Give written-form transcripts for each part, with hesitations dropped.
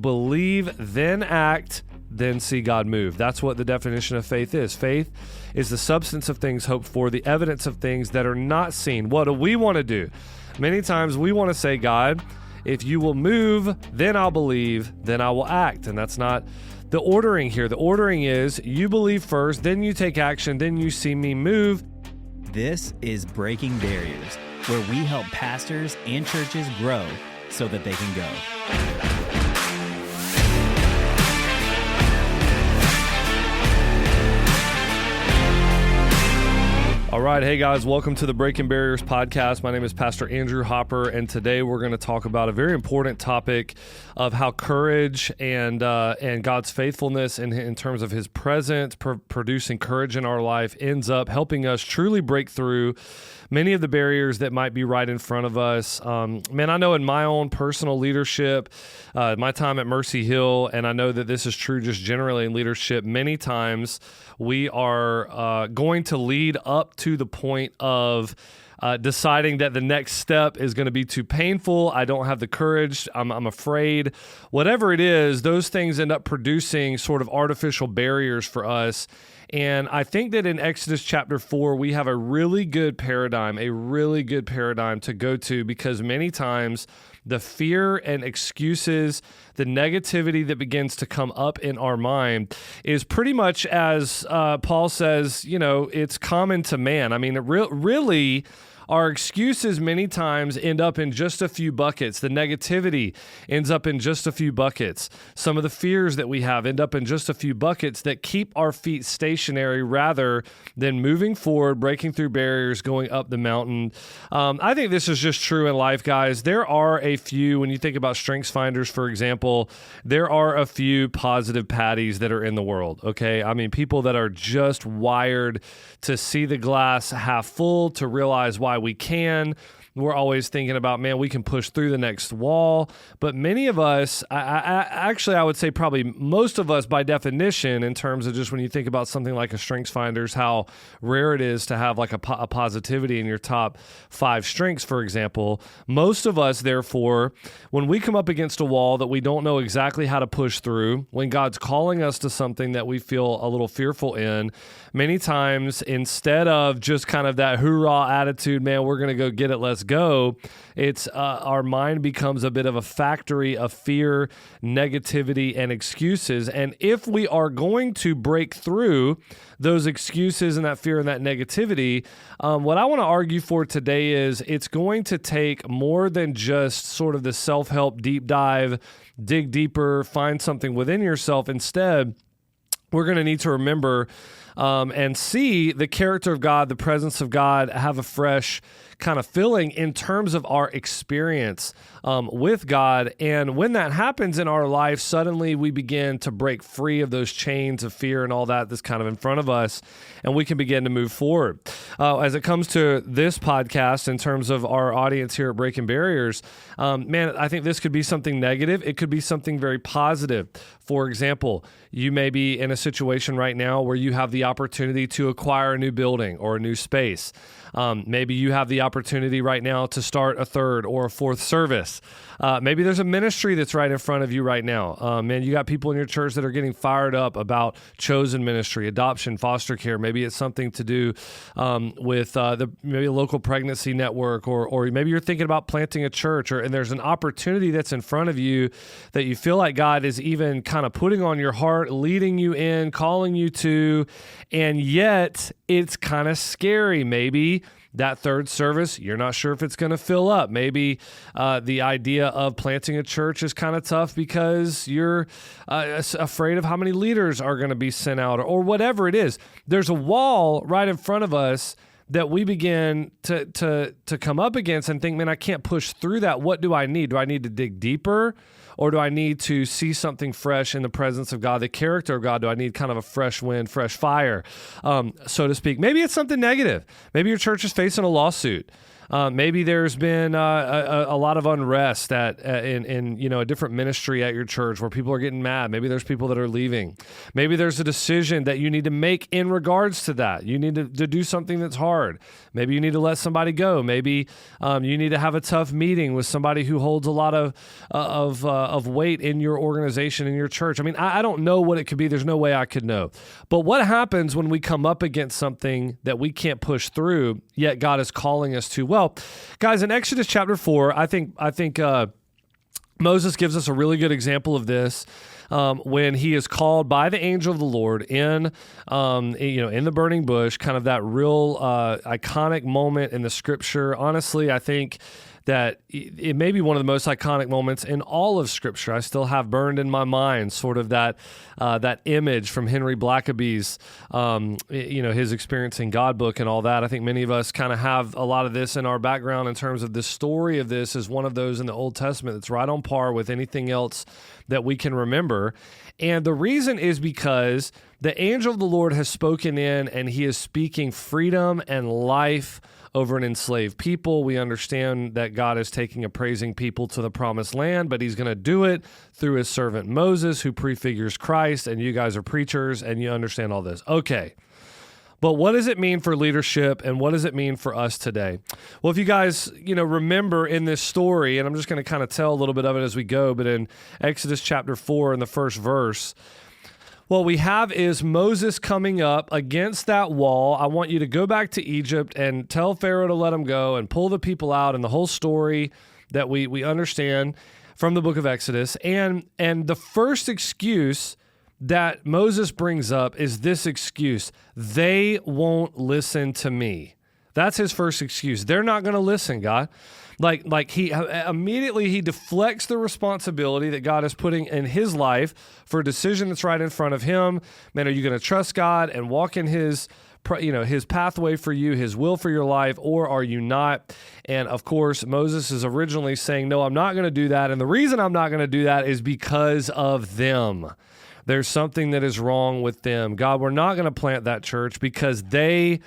Believe, then act, then see God move. That's what the definition of faith is. Faith is the substance of things hoped for, the evidence of things that are not seen. What do we want to do? Many times we want to say, God, if you will move, then I'll believe, then I will act. And that's not the ordering here. The ordering is you believe first, then you take action, then you see me move. This is Breaking Barriers, where we help pastors and churches grow so that they can go. All right. Hey, guys. Welcome to the Breaking Barriers podcast. My name is Pastor Andrew Hopper, and today we're going to talk about a very important topic of how courage and God's faithfulness in terms of his presence, producing courage in our life, ends up helping us truly break through many of the barriers that might be right in front of us. I know in my own personal leadership, my time at Mercy Hill, and I know that this is true just generally in leadership, many times we are going to lead up to the point of deciding that the next step is going to be too painful. I don't have the courage. I'm afraid. Whatever it is, those things end up producing sort of artificial barriers for us. And I think that in Exodus chapter 4, we have a really good paradigm to go to, because many times the fear and excuses, the negativity that begins to come up in our mind is pretty much, as Paul says, it's common to man. I mean, really, our excuses many times end up in just a few buckets. The negativity ends up in just a few buckets. Some of the fears that we have end up in just a few buckets that keep our feet stationary rather than moving forward, breaking through barriers, going up the mountain. I think this is just true in life, guys. There are a few, when you think about strengths finders, for example, there are a few positive Patties that are in the world, okay? I mean, people that are just wired to see the glass half full, to realize why we can. We're always thinking about, man, we can push through the next wall. But many of us, I would say probably most of us by definition, in terms of just when you think about something like a strengths finders, how rare it is to have like a positivity in your top 5 strengths, for example. Most of us, therefore, when we come up against a wall that we don't know exactly how to push through, when God's calling us to something that we feel a little fearful in, many times instead of just kind of that hoorah attitude, man, we're going to go get it, let's go, it's our mind becomes a bit of a factory of fear, negativity, and excuses. And if we are going to break through those excuses and that fear and that negativity, what I want to argue for today is it's going to take more than just sort of the self-help deep dive, dig deeper, find something within yourself. Instead, we're going to need to remember and see the character of God, the presence of God, have a fresh kind of feeling in terms of our experience with God. And when that happens in our life, suddenly we begin to break free of those chains of fear and all that's kind of in front of us, and we can begin to move forward. As it comes to this podcast, in terms of our audience here at Breaking Barriers, I think this could be something negative. It could be something very positive. For example, you may be in a situation right now where you have the opportunity to acquire a new building or a new space. Maybe you have the opportunity right now to start a 3rd or a 4th service. Maybe there's a ministry that's right in front of you right now. You got people in your church that are getting fired up about chosen ministry, adoption, foster care. Maybe it's something to do with maybe a local pregnancy network, or maybe you're thinking about planting a church, and there's an opportunity that's in front of you that you feel like God is even kind of putting on your heart, leading you in, calling you to, and yet it's kind of scary. Maybe that 3rd service, you're not sure if it's going to fill up. Maybe the idea of planting a church is kind of tough because you're afraid of how many leaders are going to be sent out, or whatever it is. There's a wall right in front of us that we begin to come up against and think, man, I can't push through that. What do I need? Do I need to dig deeper? Or do I need to see something fresh in the presence of God, the character of God? Do I need kind of a fresh wind, fresh fire, so to speak? Maybe it's something negative. Maybe your church is facing a lawsuit. Maybe there's been a lot of unrest in a different ministry at your church where people are getting mad. Maybe there's people that are leaving. Maybe there's a decision that you need to make in regards to that. You need to do something that's hard. Maybe you need to let somebody go. Maybe you need to have a tough meeting with somebody who holds a lot of weight in your organization, in your church. I mean, I don't know what it could be. There's no way I could know. But what happens when we come up against something that we can't push through, yet God is calling us to? Well, guys, in Exodus chapter 4, I think Moses gives us a really good example of this. When he is called by the angel of the Lord in the burning bush, kind of that real iconic moment in the scripture. Honestly, I think that it may be one of the most iconic moments in all of Scripture. I still have burned in my mind sort of that image from Henry Blackaby's, his Experiencing God book and all that. I think many of us kind of have a lot of this in our background in terms of the story of this is one of those in the Old Testament that's right on par with anything else that we can remember. And the reason is because the angel of the Lord has spoken in, and he is speaking freedom and life over an enslaved people. We understand that God is taking a praising people to the promised land, but he's going to do it through his servant Moses, who prefigures Christ, and you guys are preachers, and you understand all this. Okay. But what does it mean for leadership, and what does it mean for us today? Well, if you guys, remember in this story, and I'm just going to kind of tell a little bit of it as we go, but in Exodus chapter 4, in the first verse, what we have is Moses coming up against that wall. I want you to go back to Egypt and tell Pharaoh to let him go and pull the people out, and the whole story that we understand from the book of Exodus. And the first excuse that Moses brings up is this excuse: they won't listen to me. That's his first excuse. They're not going to listen, God. Like he immediately he deflects the responsibility that God is putting in his life for a decision that's right in front of him. Man, are you going to trust God and walk in his pathway for you, his will for your life, or are you not? And of course, Moses is originally saying, no, I'm not going to do that. And the reason I'm not going to do that is because of them. There's something that is wrong with them. God, we're not going to plant that church because they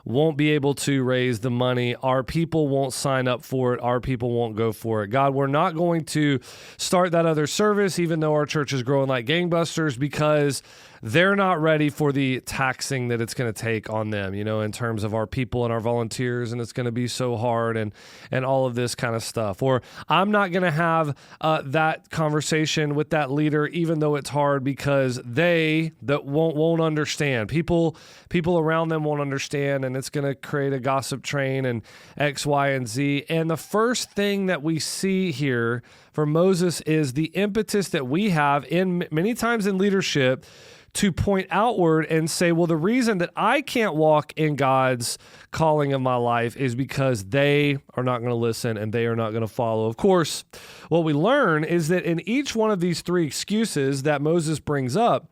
won't be able to raise the money. Our people won't sign up for it. Our people won't go for it. God, we're not going to start that other service, even though our church is growing like gangbusters, because they're not ready for the taxing that it's going to take on them, in terms of our people and our volunteers, and it's going to be so hard and all of this kind of stuff. Or I'm not going to have that conversation with that leader, even though it's hard, because they that won't understand. People around them won't understand, and it's going to create a gossip train and X, Y, and Z. And the first thing that we see here for Moses is the impetus that we have in many times in leadership to point outward and say, well, the reason that I can't walk in God's calling of my life is because they are not going to listen and they are not going to follow. Of course, what we learn is that in each one of these three excuses that Moses brings up,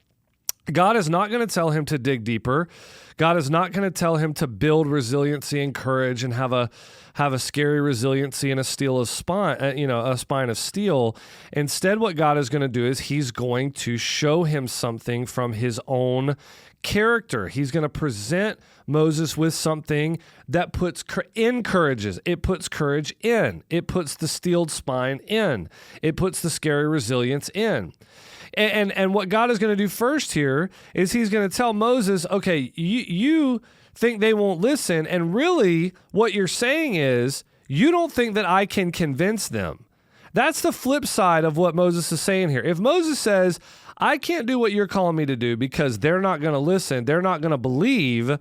God is not going to tell him to dig deeper. God is not going to tell him to build resiliency and courage and have a scary resiliency and a spine of steel. Instead, what God is going to do is he's going to show him something from his own character. He's going to present Moses with something that encourages. It puts courage in. It puts the steeled spine in. It puts the scary resilience in. And what God is going to do first here is he's going to tell Moses, okay, you think they won't listen, and really what you're saying is you don't think that I can convince them. That's the flip side of what Moses is saying here. If Moses says, I can't do what you're calling me to do because they're not going to listen, they're not going to believe,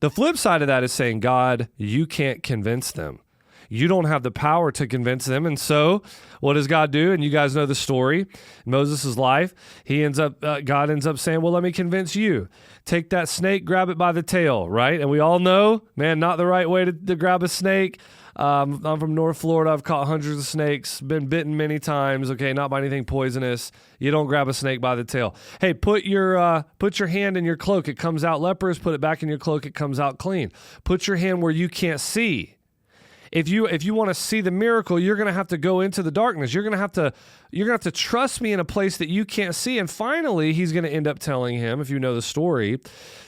the flip side of that is saying, God, you can't convince them. You don't have the power to convince them. And so what does God do? And you guys know the story. In Moses' life, God ends up saying, well, let me convince you. Take that snake, grab it by the tail, right? And we all know, man, not the right way to grab a snake. I'm from North Florida. I've caught hundreds of snakes, been bitten many times. Okay, not by anything poisonous. You don't grab a snake by the tail. Hey, put your hand in your cloak. It comes out leprous. Put it back in your cloak. It comes out clean. Put your hand where you can't see. If you want to see the miracle, you're going to have to go into the darkness. You're going to have to trust me in a place that you can't see. And finally, he's going to end up telling him, if you know the story,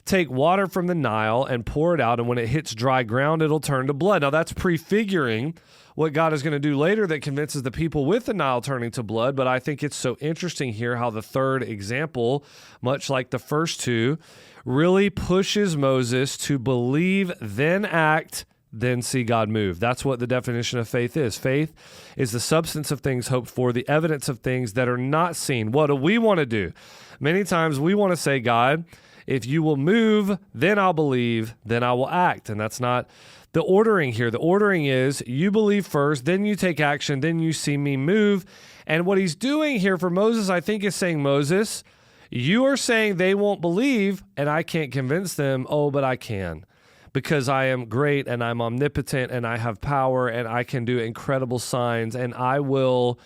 take water from the Nile and pour it out, and when it hits dry ground, it'll turn to blood. Now, that's prefiguring what God is going to do later that convinces the people with the Nile turning to blood. But I think it's so interesting here how the third example, much like the first two, really pushes Moses to believe, then act, then see God move. That's what the definition of faith is. Faith is the substance of things hoped for, the evidence of things that are not seen. What do we want to do? Many times we want to say, God, if you will move, then I'll believe, then I will act. And that's not the ordering here. The ordering is you believe first, then you take action, then you see me move. And what he's doing here for Moses, I think, is saying, Moses, you are saying they won't believe, and I can't convince them. Oh, but I can. Because I am great and I'm omnipotent and I have power and I can do incredible signs, and I will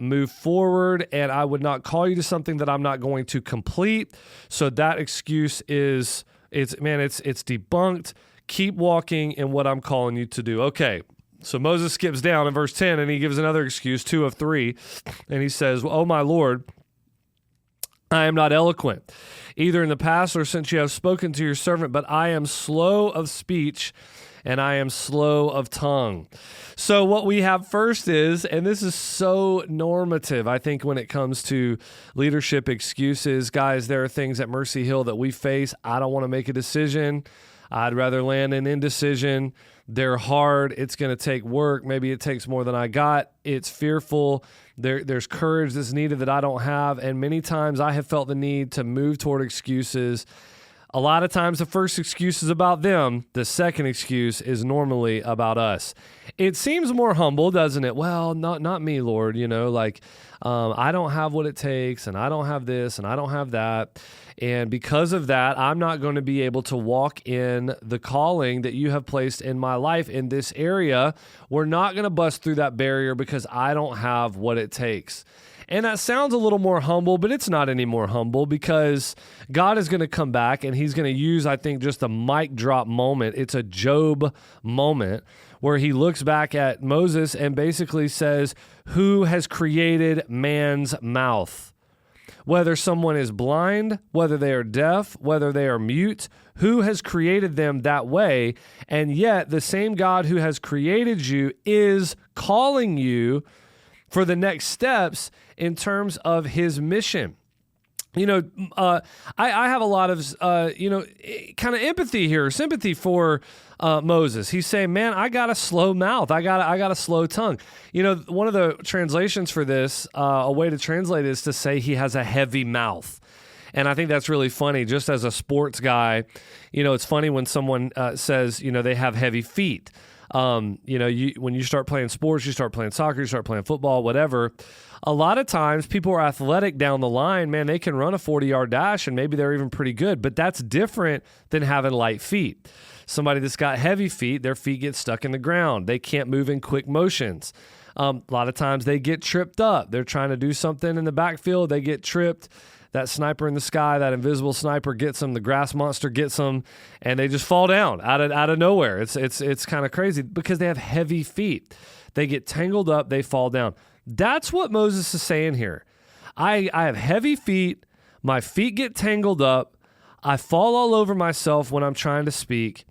move forward, and I would not call you to something that I'm not going to complete. So that excuse it's debunked. Keep walking in what I'm calling you to do. Okay, so Moses skips down in verse 10 and he gives another excuse, 2 of 3, and he says, oh my Lord, I am not eloquent, either in the past or since you have spoken to your servant, but I am slow of speech and I am slow of tongue. So what we have first is, and this is so normative, I think, when it comes to leadership excuses, guys, there are things at Mercy Hill that we face. I don't want to make a decision. I'd rather land in indecision. They're hard. It's going to take work. Maybe it takes more than I got. It's fearful. There's courage that's needed that I don't have. And many times I have felt the need to move toward excuses. A lot of times the first excuse is about them. The second excuse is normally about us. It seems more humble, doesn't it? Well, not me, Lord. I don't have what it takes, and I don't have this, and I don't have that. And because of that, I'm not going to be able to walk in the calling that you have placed in my life in this area. We're not going to bust through that barrier because I don't have what it takes. And that sounds a little more humble, but it's not any more humble, because God is going to come back and he's going to use, I think, just a mic drop moment. It's a Job moment where he looks back at Moses and basically says, who has created man's mouth? Whether someone is blind, whether they are deaf, whether they are mute, who has created them that way? And yet the same God who has created you is calling you for the next steps in terms of his mission. I have a lot of, kind of empathy here, sympathy for Moses. He's saying, man, I got a slow mouth. I got a slow tongue. One of the translations for this, a way to translate it is to say he has a heavy mouth. And I think that's really funny. Just as a sports guy, it's funny when someone says, they have heavy feet. When you start playing sports, you start playing soccer, you start playing football, whatever. A lot of times people are athletic down the line, man, they can run a 40-yard dash and maybe they're even pretty good, but that's different than having light feet. Somebody that's got heavy feet, their feet get stuck in the ground. They can't move in quick motions. A lot of times they get tripped up. They're trying to do something in the backfield. They get tripped. That sniper in the sky, that invisible sniper gets them. The grass monster gets them, and they just fall down out of nowhere. It's kind of crazy because they have heavy feet. They get tangled up. They fall down. That's what Moses is saying here. I have heavy feet. My feet get tangled up. I fall all over myself when I'm trying to speak,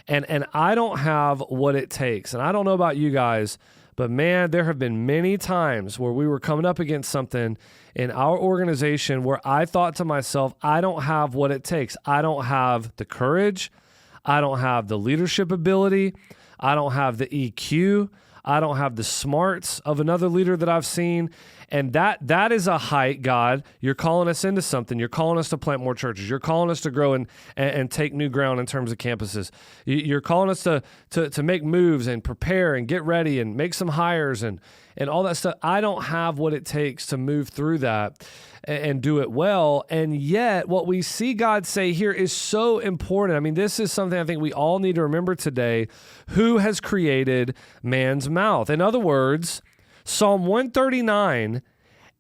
and I don't have what it takes. And I don't know about you guys, but man, there have been many times where we were coming up against something in our organization where I thought to myself, I don't have what it takes. I don't have the courage. I don't have the leadership ability. I don't have the EQ. I don't have the smarts of another leader that I've seen. And that is a height, God. You're calling us into something. You're calling us to plant more churches. You're calling us to grow and take new ground in terms of campuses. You're calling us to make moves and prepare and get ready and make some hires and all that stuff. I don't have what it takes to move through that and do it well. And yet what we see God say here is so important. I mean, this is something I think we all need to remember today. Who has created man's mouth? In other words, Psalm 139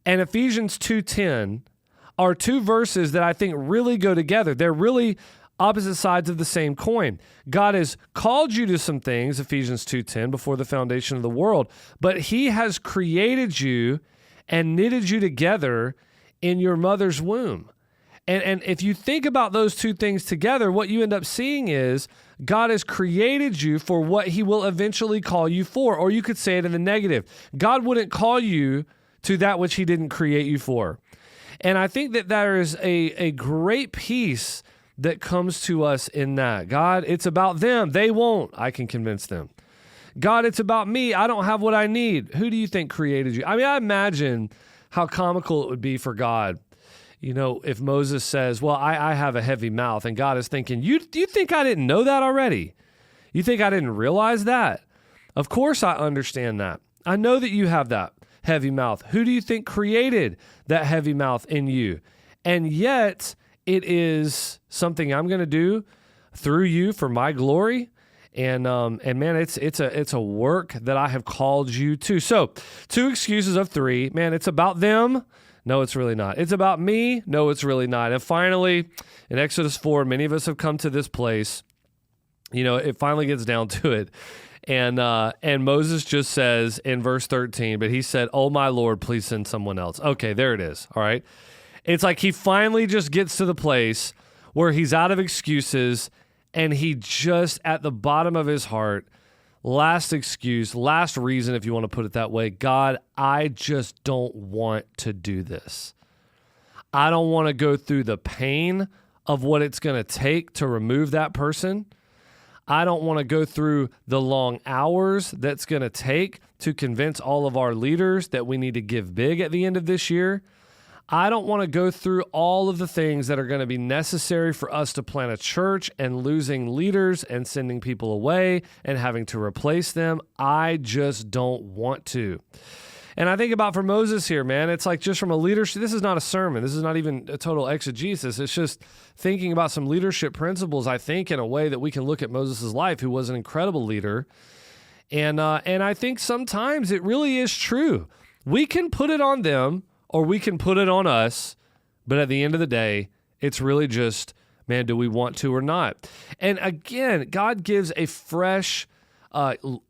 and Ephesians 2:10 are two verses that I think really go together. They're really opposite sides of the same coin. God has called you to some things, Ephesians 2:10, before the foundation of the world, but he has created you and knitted you together in your mother's womb. And if you think about those two things together, what you end up seeing is God has created you for what he will eventually call you for. Or you could say it in the negative. God wouldn't call you to that which he didn't create you for. And I think that there is a great peace that comes to us in that. God, it's about them. They won't. I can convince them. God, it's about me. I don't have what I need. Who do you think created you? I mean, I imagine how comical it would be for God. You know, if Moses says, well, I have a heavy mouth, and God is thinking, you think I didn't know that already? You think I didn't realize that? Of course I understand that. I know that you have that heavy mouth. Who do you think created that heavy mouth in you? And yet it is something I'm going to do through you for my glory. And man, it's a work that I have called you to. So 2 excuses of 3, man, it's about them. No, it's really not. It's about me. No, it's really not. And finally, in Exodus 4, many of us have come to this place. You know, it finally gets down to it. And Moses just says in verse 13, but he said, oh, my Lord, please send someone else. Okay, there it is. All right. It's like he finally just gets to the place where he's out of excuses and he just at the bottom of his heart, last excuse, last reason, if you want to put it that way, God, I just don't want to do this. I don't want to go through the pain of what it's going to take to remove that person. I don't want to go through the long hours that's going to take to convince all of our leaders that we need to give big at the end of this year. I don't want to go through all of the things that are going to be necessary for us to plant a church and losing leaders and sending people away and having to replace them. I just don't want to. And I think about for Moses here, man, it's like just from a leadership, this is not a sermon. This is not even a total exegesis. It's just thinking about some leadership principles, I think, in a way that we can look at Moses' life, who was an incredible leader. And I think sometimes it really is true. We can put it on them, or we can put it on us, but at the end of the day, it's really just, man, do we want to or not? And again, God gives a fresh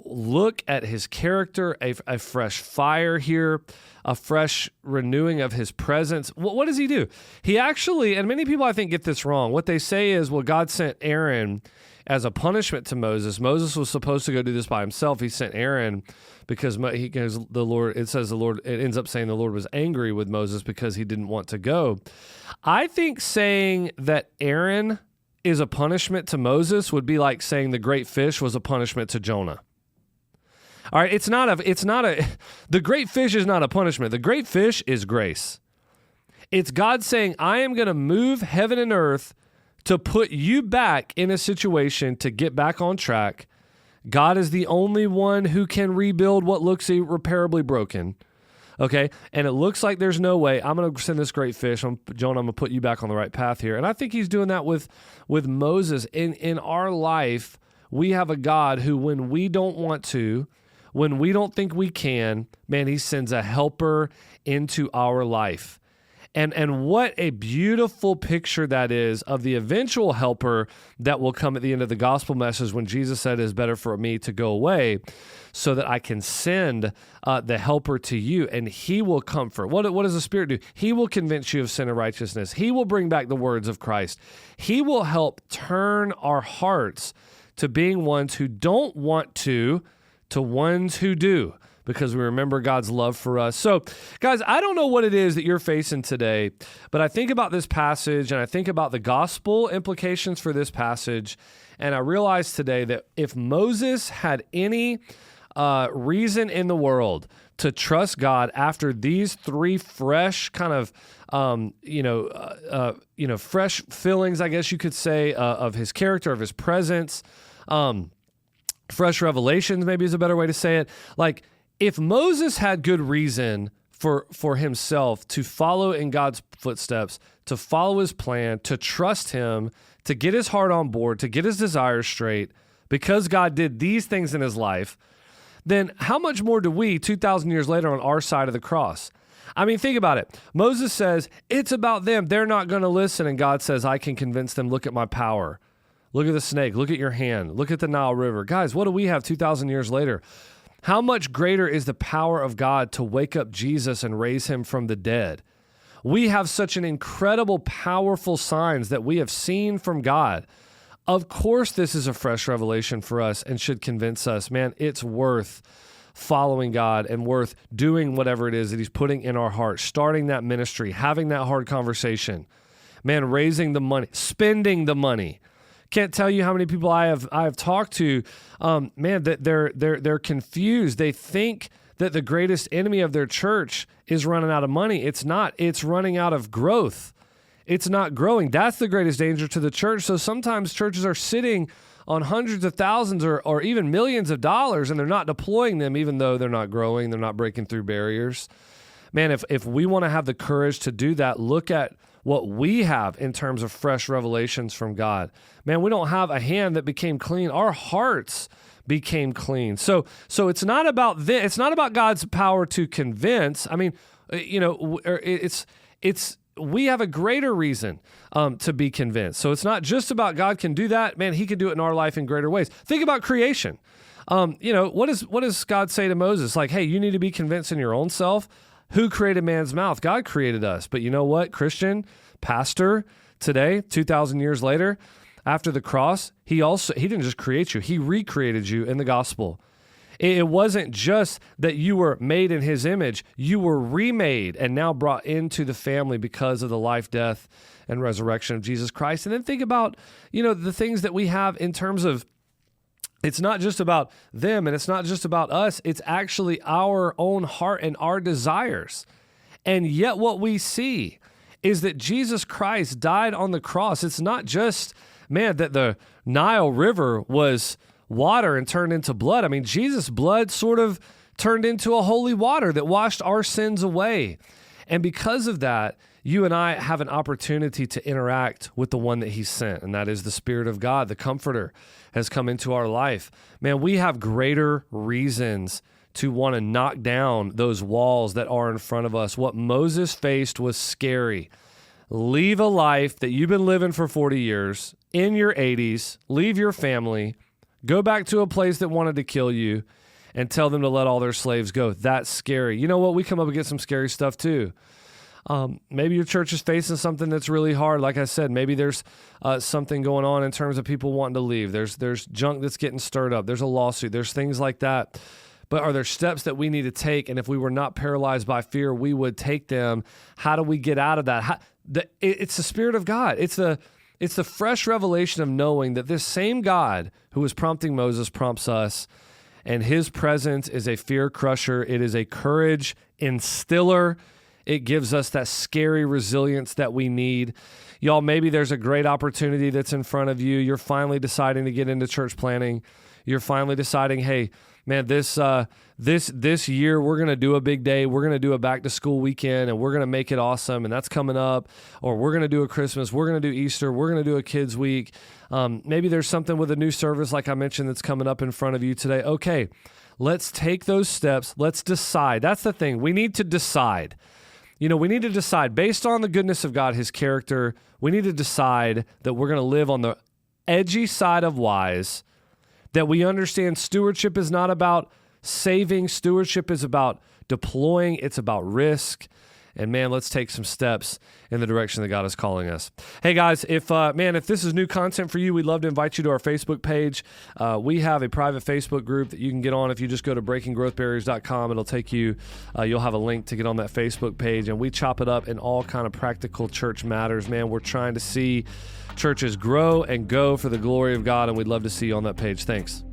look at his character, a fresh fire here, a fresh renewing of his presence. What does he do? He actually, and many people I think get this wrong, what they say is, well, God sent Aaron as a punishment to Moses. Moses was supposed to go do this by himself. He sent Aaron because the Lord, it says the Lord, it ends up saying the Lord was angry with Moses because he didn't want to go. I think saying that Aaron is a punishment to Moses would be like saying the great fish was a punishment to Jonah. All right, the great fish is not a punishment. The great fish is grace. It's God saying, I am going to move heaven and earth to put you back in a situation to get back on track. God is the only one who can rebuild what looks irreparably broken. Okay, and it looks like there's no way. I'm going to send this great fish. Jonah, I'm going to put you back on the right path here. And I think he's doing that with Moses. In our life, we have a God who, when we don't want to, when we don't think we can, man, he sends a helper into our life. And what a beautiful picture that is of the eventual helper that will come at the end of the gospel message when Jesus said, it is better for me to go away so that I can send the helper to you, and he will comfort. What does the Spirit do? He will convince you of sin and righteousness. He will bring back the words of Christ. He will help turn our hearts to being ones who don't want to ones who do, because we remember God's love for us. So, guys, I don't know what it is that you're facing today, but I think about this passage and I think about the gospel implications for this passage, and I realize today that if Moses had any reason in the world to trust God after these 3 fresh kind of, fresh fillings, I guess you could say, of his character, of his presence, fresh revelations maybe is a better way to say it. Like, if Moses had good reason for himself to follow in God's footsteps, to follow his plan, to trust him, to get his heart on board, to get his desires straight, because God did these things in his life, then how much more do we, 2,000 years later on our side of the cross? I mean, think about it. Moses says, it's about them. They're not going to listen. And God says, I can convince them. Look at my power. Look at the snake. Look at your hand. Look at the Nile River. Guys, what do we have 2,000 years later? How much greater is the power of God to wake up Jesus and raise him from the dead? We have such an incredible, powerful signs that we have seen from God. Of course, this is a fresh revelation for us and should convince us, man, it's worth following God and worth doing whatever it is that he's putting in our hearts, starting that ministry, having that hard conversation, man, raising the money, spending the money. Can't tell you how many people I have talked to, man, that they're confused. They think that the greatest enemy of their church is running out of money. It's not. It's running out of growth. It's not growing. That's the greatest danger to the church. So sometimes churches are sitting on hundreds of thousands or even millions of dollars, and they're not deploying them, even though they're not growing, they're not breaking through barriers. Man, if we want to have the courage to do that, look at what we have in terms of fresh revelations from God. Man, we don't have a hand that became clean. Our hearts became clean. So it's not about this. It's not about God's power to convince. I mean, we have a greater reason to be convinced. So it's not just about God can do that. Man, he can do it in our life in greater ways. Think about creation. What does God say to Moses? Like, hey, you need to be convinced in your own self. Who created man's mouth? God created us. But you know what, Christian, pastor, today, 2,000 years later, after the cross, he didn't just create you. He recreated you in the gospel. It wasn't just that you were made in his image. You were remade and now brought into the family because of the life, death, and resurrection of Jesus Christ. And then think about, the things that we have in terms of, it's not just about them and it's not just about us. It's actually our own heart and our desires. And yet what we see is that Jesus Christ died on the cross. It's not just, man, that the Nile River was water and turned into blood. I mean, Jesus' blood sort of turned into a holy water that washed our sins away. And because of that, you and I have an opportunity to interact with the one that he sent, and that is the Spirit of God. The Comforter has come into our life. Man, we have greater reasons to want to knock down those walls that are in front of us. What Moses faced was scary. Leave a life that you've been living for 40 years, in your 80s, leave your family, go back to a place that wanted to kill you, and tell them to let all their slaves go. That's scary. You know what? We come up against some scary stuff too. Maybe your church is facing something that's really hard. Like I said, maybe there's something going on in terms of people wanting to leave. There's junk that's getting stirred up. There's a lawsuit. There's things like that. But are there steps that we need to take? And if we were not paralyzed by fear, we would take them. How do we get out of that? It's the Spirit of God. It's the fresh revelation of knowing that this same God who was prompting Moses prompts us, and his presence is a fear crusher. It is a courage instiller. It gives us that scary resilience that we need. Y'all, maybe there's a great opportunity that's in front of you. You're finally deciding to get into church planning. You're finally deciding, hey, man, this year we're going to do a big day. We're going to do a back to school weekend and we're going to make it awesome. And that's coming up. Or we're going to do a Christmas. We're going to do Easter. We're going to do a kids week. Maybe there's something with a new service, like I mentioned, that's coming up in front of you today. Okay, let's take those steps. Let's decide. That's the thing. We need to decide. We need to decide based on the goodness of God, his character. We need to decide that we're going to live on the edgy side of wise, that we understand stewardship is not about saving. Stewardship is about deploying. It's about risk. And man, let's take some steps in the direction that God is calling us. Hey guys, if this is new content for you, we'd love to invite you to our Facebook page. We have a private Facebook group that you can get on. If you just go to breakinggrowthbarriers.com, it'll take you, you'll have a link to get on that Facebook page. And we chop it up in all kind of practical church matters. Man, we're trying to see churches grow and go for the glory of God. And we'd love to see you on that page. Thanks.